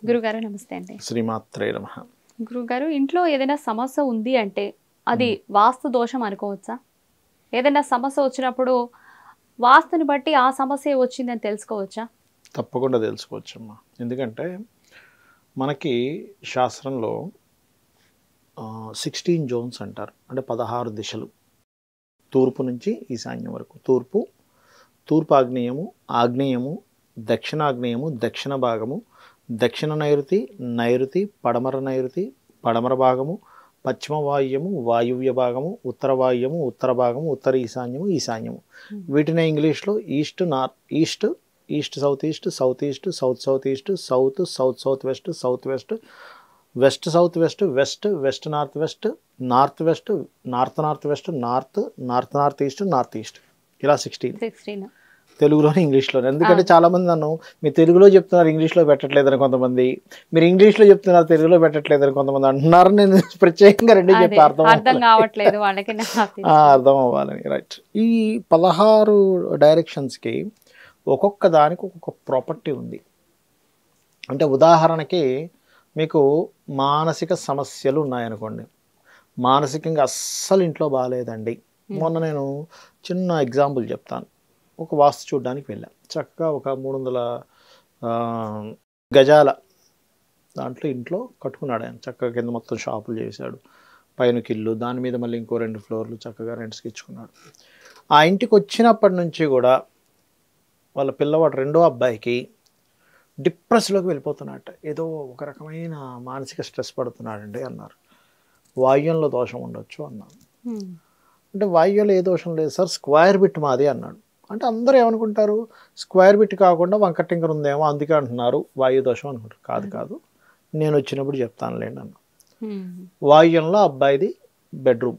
గురుగారు నమస్తే అండి. శ్రీమాత్రే నమః. గురుగారు ఇంట్లో ఏదైనా సమస్య ఉంది అంటే అది వాస్తు దోషం అనుకోవచ్చా? ఏదైనా సమస్య వచ్చినప్పుడు వాస్తుని బట్టి ఆ సమస్య వచ్చిందని తెలుసుకోవచ్చా? తప్పకుండా తెలుసుకోవచ్చమ్మా. ఎందుకంటే మనకి శాస్త్రంలో 16 జోన్స్ అంటారు. అంటే 16 దిశలు. తూర్పు నుంచి ఈశాన్యం వరకు. తూర్పు ఆగ్నేయము, దక్షిణాగ్నేయము, దక్షిణ భాగము, దక్షిణ నైరుతి, పడమర నైరుతి, పడమర భాగము, పశ్చిమ వాయువ్యము, వాయువ్య భాగము, ఉత్తర వాయువ్యము, ఉత్తర భాగము, ఉత్తర ఈశాన్యము. వీటిని ఇంగ్లీష్లో east south east, south east, south west, west south west, west north west, north west, north east, ఇలా 16 తెలుగులోనే ఇంగ్లీష్లోనే. ఎందుకంటే చాలామంది నన్ను మీరు తెలుగులో చెప్తున్నారు ఇంగ్లీష్లో పెట్టట్లేదని కొంతమంది, మీరు ఇంగ్లీష్లో చెప్తున్నారు తెలుగులో పెట్టట్లేదని కొంతమంది అంటున్నారు. నేను ప్రత్యేకంగా రెండు చెప్పి అర్థం కావట్లేదు వాళ్ళకి, అర్థం అవ్వాలని. రైట్. ఈ 16 డైరెక్షన్స్కి ఒక్కొక్క దానికి ఒక్కొక్క ప్రాపర్టీ ఉంది. అంటే ఉదాహరణకి మీకు మానసిక సమస్యలు ఉన్నాయనుకోండి, మానసికంగా అస్సలు ఇంట్లో బాగాలేదండి. మొన్న నేను చిన్న ఎగ్జాంపుల్ చెప్తాను. ఒక వాస్తు చూడడానికి వెళ్ళాం. చక్కగా ఒక 300 గజాల దాంట్లో ఇంట్లో కట్టుకున్నాడు ఆయన. చక్కగా కింద మొత్తం షాపులు చేశాడు, పైనకి ఇల్లు, దాని మీద మళ్ళీ ఇంకో 2 ఫ్లోర్లు చక్కగా రెంట్స్కి ఇచ్చుకున్నాడు. ఆ ఇంటికి వచ్చినప్పటి నుంచి కూడా వాళ్ళ పిల్లవాడు రెండో అబ్బాయికి డిప్రెస్లోకి వెళ్ళిపోతున్నట్ట. ఏదో ఒక రకమైన మానసిక స్ట్రెస్ పడుతున్నాడండి అన్నారు. వాయువ్యంలో దోషం ఉండొచ్చు అన్నాను. అంటే వాయువ్యంలో ఏ దోషం లేదు సార్, స్క్వేర్ బిట్ మాది అన్నాడు. అంటే అందరూ ఏమనుకుంటారు, స్క్వేర్ బిట్ కాకుండా వంకటింకర్ ఉందేమో అందుకే అంటున్నారు వాయు దోషం అనుకుంటారు. కాదు, నేను వచ్చినప్పుడు చెప్తానులేండి అన్న. వాయువ్యంలో అబ్బాయిది బెడ్రూమ్,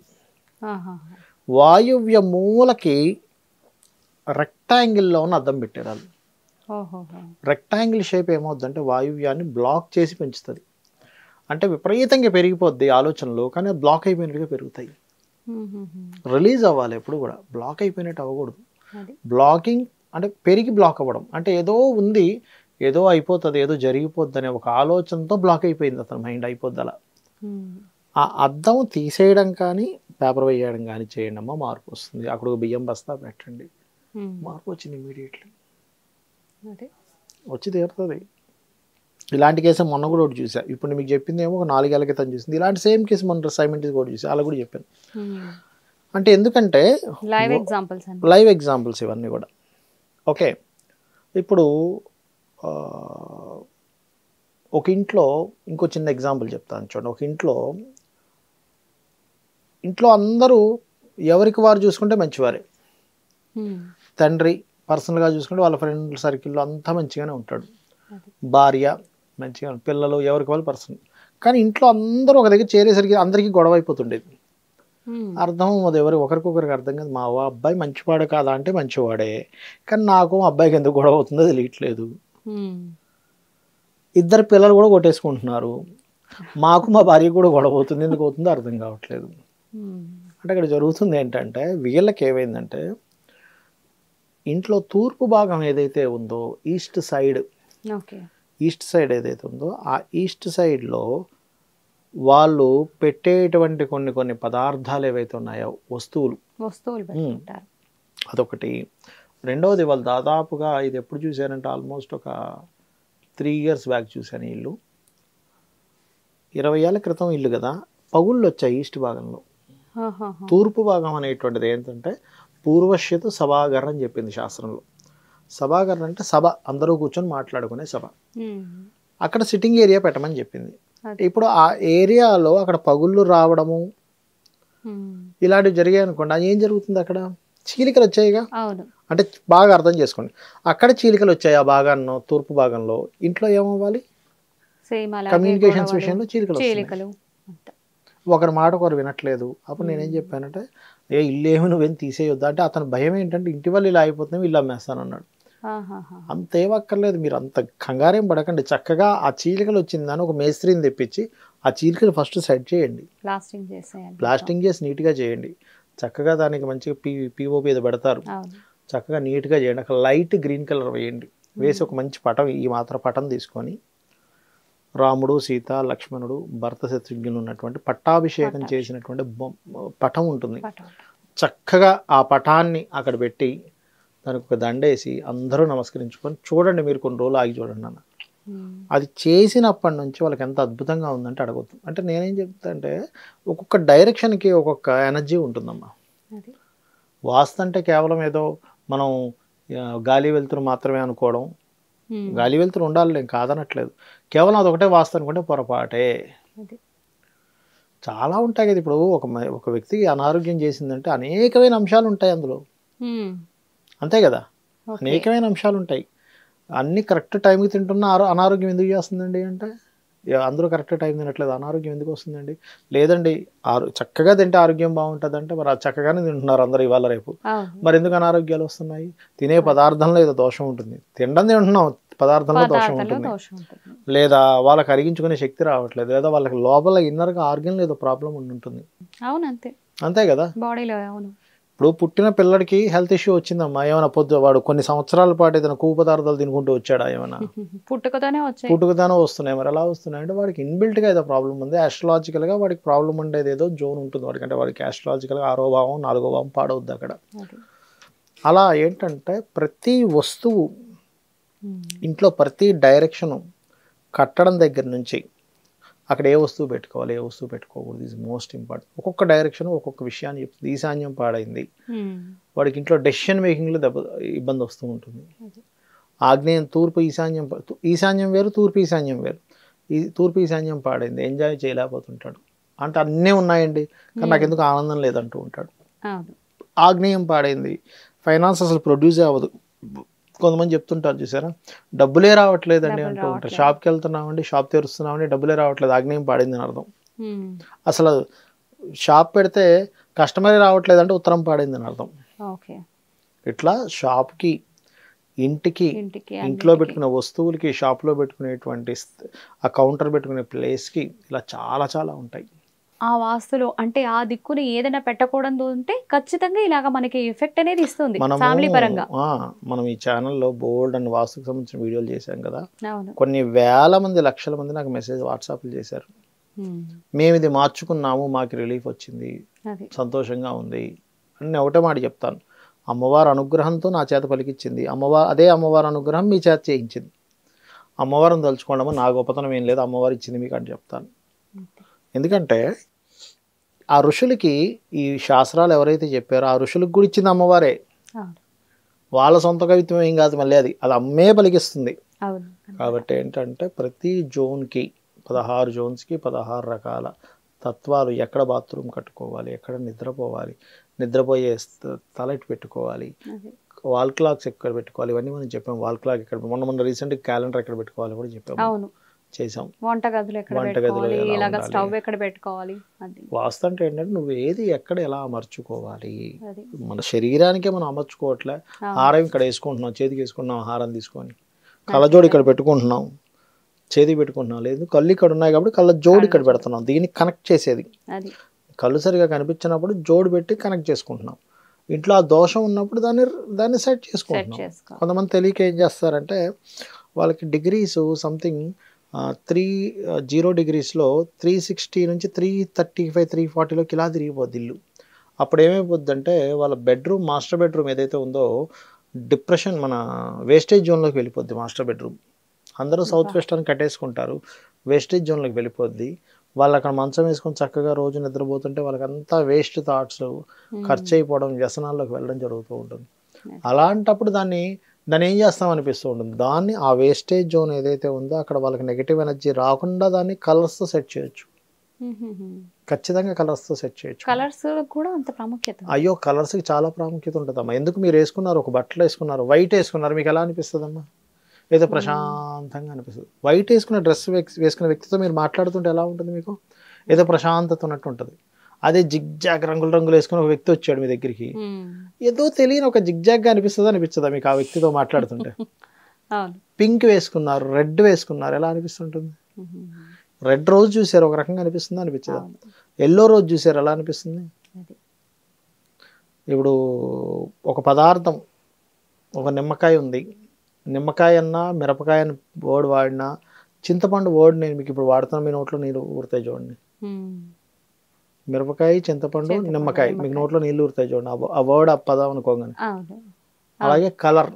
వాయువ్య మూలకి రెక్టాంగిల్లో ఉన్న అద్దం పెట్టారు వాళ్ళు. రెక్టాంగిల్ షేప్ ఏమవుద్దంటే వాయువ్యాన్ని బ్లాక్ చేసి పెంచుతుంది. అంటే విపరీతంగా పెరిగిపోద్ది ఆలోచనలు, కానీ బ్లాక్ అయిపోయినట్టుగా పెరుగుతాయి. రిలీజ్ అవ్వాలి ఎప్పుడు కూడా, బ్లాక్ అయిపోయినట్టు అవ్వకూడదు. బ్లాకింగ్ అంటే పెరిగి బ్లాక్ అవ్వడం అంటే ఏదో ఉంది, ఏదో అయిపోతుంది, ఏదో జరిగిపోద్ది అనే ఒక ఆలోచనతో బ్లాక్ అయిపోయింది అతని మైండ్. అయిపోద్ది అలా. ఆ అద్దం తీసేయడం కానీ పేపర్ వేయడం కానీ చేయండి అమ్మా, మార్పు వస్తుంది. అక్కడ ఒక బియ్యం బస్తా పెట్టండి, మార్పు వచ్చింది ఇమీడియట్లీ, వచ్చి తీరుతుంది. ఇలాంటి కేసు మొన్న కూడా ఒకటి చూసా. ఇప్పుడు మీకు చెప్పింది ఏమో ఒక 4 ఏళ్ల క్రితం చూసింది. ఇలాంటి సేమ్ కేసు మొన్న సైమెంటిస్ కూడా చూసా, అలా కూడా చెప్పాను. అంటే ఎందుకంటే లైవ్ ఎగ్జాంపుల్స్ ఇవన్నీ కూడా. ఓకే, ఇప్పుడు ఒక ఇంట్లో ఇంకో చిన్న ఎగ్జాంపుల్ చెప్తాను చూడండి. ఒక ఇంట్లో అందరూ ఎవరికి వారు చూసుకుంటే మంచివారే. తండ్రి పర్సనల్గా చూసుకుంటే వాళ్ళ ఫ్రెండ్ సర్కిల్లో అంతా మంచిగానే ఉంటాడు, భార్య మంచిగా, పిల్లలు ఎవరికి వాళ్ళు పర్సనల్. కానీ ఇంట్లో అందరూ ఒక దగ్గర చేరేసరికి అందరికీ గొడవ అయిపోతుండేది. అర్థం అది ఒకరికొకరికి అర్థం కాదు. మా అబ్బాయి మంచివాడు కాదా అంటే మంచివాడే, కానీ నాకు అబ్బాయికి ఎందుకు గొడవ అవుతుందో తెలియట్లేదు. ఇద్దరు పిల్లలు కూడా కొట్టేసుకుంటున్నారు, మాకు మా భార్య కూడా గొడవ అవుతుంది, ఎందుకు అవుతుందో అర్థం కావట్లేదు. అంటే ఇక్కడ జరుగుతుంది ఏంటంటే, వీళ్ళకి ఏమైందంటే ఇంట్లో తూర్పు భాగం ఏదైతే ఉందో ఈస్ట్ సైడ్ ఏదైతే ఉందో ఆ ఈస్ట్ సైడ్లో వాళ్ళు పెట్టేటువంటి కొన్ని పదార్థాలు ఏవైతే ఉన్నాయో వస్తువులు అదొకటి. రెండవది వాళ్ళు దాదాపుగా ఇది ఎప్పుడు చూశారంటే ఆల్మోస్ట్ ఒక 3 years బ్యాక్ చూశాను. ఇల్లు 20 ఏళ్ల క్రితం ఇల్లు కదా, పగుళ్ళు వచ్చాయి ఈస్ట్ భాగంలో. తూర్పు భాగం అనేటువంటిది ఏంటంటే పూర్వశ్యతు సభాగర్ అని చెప్పింది శాస్త్రంలో. సభాగర్ అంటే సభ, అందరూ కూర్చొని మాట్లాడుకునే సభ. అక్కడ సిట్టింగ్ ఏరియా పెట్టమని చెప్పింది. ఇప్పుడు ఆ ఏరియాలో అక్కడ పగుళ్ళు రావడము ఇలాంటివి జరిగాయి అనుకోండి, అది ఏం జరుగుతుంది, అక్కడ చీలికలు వచ్చాయిగా. అంటే బాగా అర్థం చేసుకోండి, అక్కడ చీలికలు వచ్చాయి ఆ భాగాల్లో, తూర్పు భాగంలో. ఇంట్లో ఏమవ్వాలి, కమ్యూనికేషన్స్ విషయంలో చీలికలు వస్తాయి. ఒకరి మాట ఒకరు వినట్లేదు. అప్పుడు నేనేం చెప్పానంటే, ఇల్లేమి నువ్వేం తీసేయొద్దా అంటే, అతని భయం ఏంటంటే ఇంటి వల్ల ఇలా అయిపోతుంది, ఇల్లు అమ్మేస్తాను అన్నాడు. అంతేమక్కర్లేదు, మీరు అంత కంగారేం పడకండి. చక్కగా ఆ చీలికలు వచ్చిందని ఒక మేస్త్రిని తెప్పించి ఆ చీలికలు ఫస్ట్ సెట్ చేయండి, ప్లాస్టింగ్ చేసి నీట్గా చేయండి. చక్కగా దానికి మంచిగా పిఓపి ఏదో పెడతారు, చక్కగా నీట్గా చేయండి. అక్కడ లైట్ గ్రీన్ కలర్ వేయండి, వేసి ఒక మంచి పటం, ఈ మాత్రం పటం తీసుకొని రాముడు సీత లక్ష్మణుడు భరత శత్రుఘ్నులు ఉన్నటువంటి పట్టాభిషేకం చేసినటువంటి పటం ఉంటుంది. చక్కగా ఆ పటాన్ని అక్కడ పెట్టి దానికి ఒక దండేసి అందరూ నమస్కరించుకొని చూడండి, మీరు కొన్ని రోజులు ఆగి చూడండి అన్న. అది చేసినప్పటి నుంచి వాళ్ళకి ఎంత అద్భుతంగా ఉందంటే అడగొద్దు. అంటే నేనేం చెప్తా అంటే ఒక్కొక్క డైరెక్షన్కి ఒక్కొక్క ఎనర్జీ ఉంటుందమ్మా. వాస్తు అంటే కేవలం ఏదో మనం గాలి వెలుతురు మాత్రమే అనుకోవడం, గాలి వెలుతురు ఉండాలి నేను కాదనట్లేదు, కేవలం అదొకటే వాస్తు అనుకుంటే పొరపాటే. చాలా ఉంటాయి కదా. ఇప్పుడు ఒక వ్యక్తికి అనారోగ్యం చేసిందంటే అనేకమైన అంశాలు ఉంటాయి అందులో, అంతే కదా, అనేకమైన అంశాలు ఉంటాయి. అన్ని కరెక్ట్ టైంకి తింటున్నా అనారోగ్యం ఎందుకు చేస్తుందండి అంటే అందరూ కరెక్ట్ టైం తినట్లేదు, అనారోగ్యం ఎందుకు వస్తుందండి? లేదండి చక్కగా తింటే ఆరోగ్యం బాగుంటుంది అంటే మరి చక్కగానే తింటున్నారు అందరూ ఇవాళ రేపు, మరి ఎందుకు అనారోగ్యాలు వస్తున్నాయి? తినే పదార్థంలో ఏదో దోషం ఉంటుంది, తింటున్నాం పదార్థంలో దోషం ఉంటుంది, లేదా వాళ్ళకి అరిగించుకునే శక్తి రావట్లేదు, లేదా వాళ్ళకి లోపల ఇన్నర్గా ఆర్గన్ ఏదో ప్రాబ్లం ఉంటుంది. అంతే కదా. బాడీలో ఇప్పుడు పుట్టిన పిల్లడికి హెల్త్ ఇష్యూ వచ్చిందమ్మా, ఏమైనా వాడు కొన్ని సంవత్సరాల పాటు ఏదైనా కొవ్వు పదార్థాలు తినుకుంటూ వచ్చాడా? ఏమైనా పుట్టుకతోనే వస్తున్నాయి. మరి ఎలా వస్తున్నాయి అంటే వాడికి ఇన్బిల్ట్గా ఏదో ప్రాబ్లం ఉంది, ఆస్ట్రాలజికల్గా వాడికి ప్రాబ్లం ఉండేది ఏదో జోన్ ఉంటుంది వాడికి. అంటే వాడికి ఆస్ట్రాలజికల్గా 6వ భావం 4వ భావం పాడవుద్ది అక్కడ. అలా ఏంటంటే ప్రతి వస్తువు ఇంట్లో ప్రతి డైరెక్షను కట్టడం దగ్గర నుంచి అక్కడ ఏ వస్తువు పెట్టుకోవాలి ఏ వస్తువు పెట్టుకోకూడదు ఈజ్ మోస్ట్ ఇంపార్టెంట్. ఒక్కొక్క డైరెక్షన్ ఒక్కొక్క విషయాన్ని చెప్తుంది. ఈశాన్యం పాడైంది వాడికి ఇంట్లో డెసిషన్ మేకింగ్లో ఇబ్బంది వస్తూ ఉంటుంది. ఆగ్నేయం తూర్పు ఈశాన్యం వేరు తూర్పు ఈశాన్యం వేరు. తూర్పు ఈశాన్యం పాడైంది, ఎంజాయ్ చేయలేకపోతుంటాడు. అంటే అన్నీ ఉన్నాయండి కానీ నాకు ఎందుకు ఆనందం లేదంటూ ఉంటాడు. ఆగ్నేయం పాడైంది, ఫైనాన్స్ అసలు ప్రొడ్యూస్ అవ్వదు. కొంతమంది చెప్తుంటారు చూసారా, డబ్బులే రావట్లేదండి అంటూ ఉంటారు. షాప్కి వెళ్తున్నామండి, షాప్ తెరుస్తున్నామండి, డబ్బులే రావట్లేదు, ఆగ్నేయం పాడింది అని అర్థం. అసలు షాప్ పెడితే కస్టమరే రావట్లేదు అంటే ఉత్తరం పాడింది అని అర్థం. ఇట్లా షాప్కి ఇంటికి ఇంట్లో పెట్టుకునే వస్తువులకి షాప్లో పెట్టుకునేటువంటి ఆ కౌంటర్ పెట్టుకునే ప్లేస్కి ఇలా చాలా చాలా ఉంటాయి. ఆ వాస్తులో అంటే ఆ దిక్కుని ఏదైనా పెట్టకూడదు ఉంటే ఖచ్చితంగా ఇలాగ మనకి ఎఫెక్ట్ అనేది ఇస్తుంది ఫ్యామిలీ పరంగా. మనం ఈ ఛానల్లో బోల్డ్ అండ్ వాస్తుకు సంబంధించిన వీడియోలు చేశాం కదా, కొన్ని వేల మంది లక్షల మంది నాకు మెసేజ్ వాట్సాప్లు చేశారు, మేము ఇది మార్చుకున్నాము మాకు రిలీఫ్ వచ్చింది సంతోషంగా ఉంది అని. నేను ఒకటే మాట చెప్తాను, అమ్మవారి అనుగ్రహంతో నా చేత పలికిచ్చింది, అదే అమ్మవారి అనుగ్రహం మీ చేత చేయించింది. అమ్మవారిని తలుచుకోవడము నా గొప్పతనం ఏం లేదు, అమ్మవారు ఇచ్చింది మీకు అని చెప్తాను. ఎందుకంటే ఆ ఋషులకి ఈ శాస్త్రాలు ఎవరైతే చెప్పారో ఆ ఋషులకు కూడా ఇచ్చింది అమ్మవారే, వాళ్ళ సొంత కవిత్వం ఏం కాదు, మళ్ళీ అది అమ్మే పలికిస్తుంది. కాబట్టి ఏంటంటే ప్రతి జోన్కి 16 జోన్స్కి 16 రకాల తత్వాలు, ఎక్కడ బాత్రూమ్ కట్టుకోవాలి, ఎక్కడ నిద్రపోవాలి, నిద్రపోయే తలెట్టు పెట్టుకోవాలి, వాల్ క్లాక్స్ ఎక్కడ పెట్టుకోవాలి, ఇవన్నీ మనం చెప్పాం. వాల్ క్లాక్ ఎక్కడ, మొన్న రీసెంట్గా క్యాలెండర్ ఎక్కడ పెట్టుకోవాలి కూడా చెప్పాము, చేసాం. వంటగదిలో ఎక్కడ పెట్టుకోవాలి. వాస్తు అంటే ఏంటంటే నువ్వు ఏది ఎక్కడ ఎలా అమర్చుకోవాలి, మన శరీరానికే మనం అమర్చుకోవట్లే. హారం ఇక్కడ వేసుకుంటున్నాం, చేతికి వేసుకుంటున్నాం, హారం తీసుకొని కళ్ళజోడు ఇక్కడ పెట్టుకుంటున్నాం, చేతికి పెట్టుకుంటున్నాం, లేదు కళ్ళు ఇక్కడ ఉన్నాయి కాబట్టి కళ్ళ జోడు ఇక్కడ పెడుతున్నాం, దీన్ని కనెక్ట్ చేసేది. కళ్ళు సరిగా కనిపించినప్పుడు జోడు పెట్టి కనెక్ట్ చేసుకుంటున్నాం. ఇంట్లో ఆ దోషం ఉన్నప్పుడు దాన్ని సెట్ చేసుకుంటున్నాం. కొంతమంది తెలియక ఏం చేస్తారంటే వాళ్ళకి డిగ్రీస్ సంథింగ్ 0 డిగ్రీస్లో 360 నుంచి 335 340లోకి ఇలా తిరిగిపోద్ది ఇల్లు. అప్పుడు ఏమైపోద్ది అంటే వాళ్ళ బెడ్రూమ్, మాస్టర్ బెడ్రూమ్ ఏదైతే ఉందో డిప్రెషన్, మన వేస్టేజ్ జోన్లోకి వెళ్ళిపోద్ది. మాస్టర్ బెడ్రూమ్ అందరూ సౌత్ వెస్ట్ అని కట్టేసుకుంటారు, వేస్టేజ్ జోన్లోకి వెళ్ళిపోద్ది. వాళ్ళు అక్కడ మంచం వేసుకొని చక్కగా రోజు నిద్రపోతుంటే వాళ్ళకంతా వేస్ట్ థాట్స్, ఖర్చు అయిపోవడం, వ్యసనాల్లోకి వెళ్ళడం జరుగుతూ ఉంటుంది. అలాంటప్పుడు దాన్ని ఏం చేస్తాం అనిపిస్తూ ఉంటుంది. దాన్ని ఆ వేస్టేజ్ జోన్ ఏదైతే ఉందో అక్కడ వాళ్ళకి నెగిటివ్ ఎనర్జీ రాకుండా దాన్ని కలర్స్తో సెట్ చేయొచ్చు. ఖచ్చితంగా కలర్స్తో సెట్ చేయొచ్చు. కలర్స్ కూడా అంత ప్రాముఖ్యత? అయ్యో కలర్స్కి చాలా ప్రాముఖ్యత ఉంటుందమ్మా. ఎందుకు మీరు వేసుకున్నారు, ఒక బట్టలు వేసుకున్నారు, వైట్ వేసుకున్నారు, మీకు ఎలా అనిపిస్తుందమ్మా? ఏదో ప్రశాంతంగా అనిపిస్తుంది. వైట్ వేసుకున్న డ్రెస్ వేసుకున్న వ్యక్తితో మీరు మాట్లాడుతుంటే ఎలా ఉంటుంది? మీకు ఏదో ప్రశాంతత ఉన్నట్టు ఉంటుంది. అదే జిగ్జాగ్ రంగులు వేసుకుని ఒక వ్యక్తి వచ్చాడు మీ దగ్గరికి, ఏదో తెలియని ఒక జిగ్జాగ్గా అనిపిస్తుందా మీకు ఆ వ్యక్తితో మాట్లాడుతుంటే? పింక్ వేసుకున్నారు, రెడ్ వేసుకున్నారు, ఎలా అనిపిస్తుంటుంది? రెడ్ రోజు చూసారు ఒక రకంగా అనిపిస్తుందా, అనిపించదా? ఎల్లో రోజు చూసారు ఎలా అనిపిస్తుంది? ఇప్పుడు ఒక పదార్థం, ఒక నిమ్మకాయ ఉంది, నిమ్మకాయ అన్నా మిరపకాయ బోర్డు వాడినా చింతపండు వర్డ్ నేను మీకు ఇప్పుడు వాడుతున్నా, మీ నోట్లో నీళ్ళు ఊరుతాయి చూడండి. మిరపకాయ, చింతపండు, నిమ్మకాయ, మీకు నోట్లో నీళ్ళు ఊరుతాయి చూడండి. ఆ వర్డ్ ఆ పదం అనుకోగానే. అలాగే కలర్,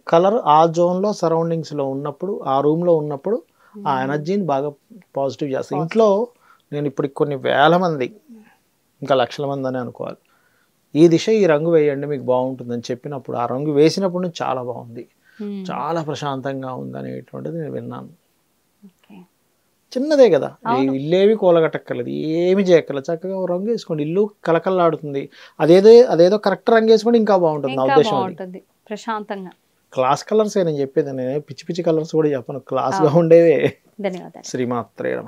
కలర్ ఆ జోన్లో సరౌండింగ్స్లో ఉన్నప్పుడు, ఆ రూమ్లో ఉన్నప్పుడు ఆ ఎనర్జీని బాగా పాజిటివ్ చేస్తాయి. ఇంట్లో నేను ఇప్పుడు కొన్ని వేల మంది, ఇంకా లక్షల మంది అని అనుకోవాలి, ఈ దిశ ఈ రంగు వేయండి మీకు బాగుంటుందని చెప్పినప్పుడు ఆ రంగు వేసినప్పుడు నుంచి చాలా బాగుంది, చాలా ప్రశాంతంగా ఉంది అనేటువంటిది నేను విన్నాను. చిన్నదే కదా, ఇల్లేవి కూలగట్టక్కర్లేదు, ఏమి చేయక్కర్లేదు, చక్కగా రంగు వేసుకోండి, ఇల్లు కలకల్లాడుతుంది. అదేదో కరెక్ట్ రంగు వేసుకోండి ఇంకా బాగుంటుంది నా ఉద్దేశం. ప్రశాంతంగా క్లాస్ కలర్స్ నేను చెప్పేది, నేను పిచ్చి పిచ్చి కలర్స్ కూడా చెప్పను, క్లాస్గా ఉండేవే. ధన్యవాదాలు. శ్రీమాత్రే నమః.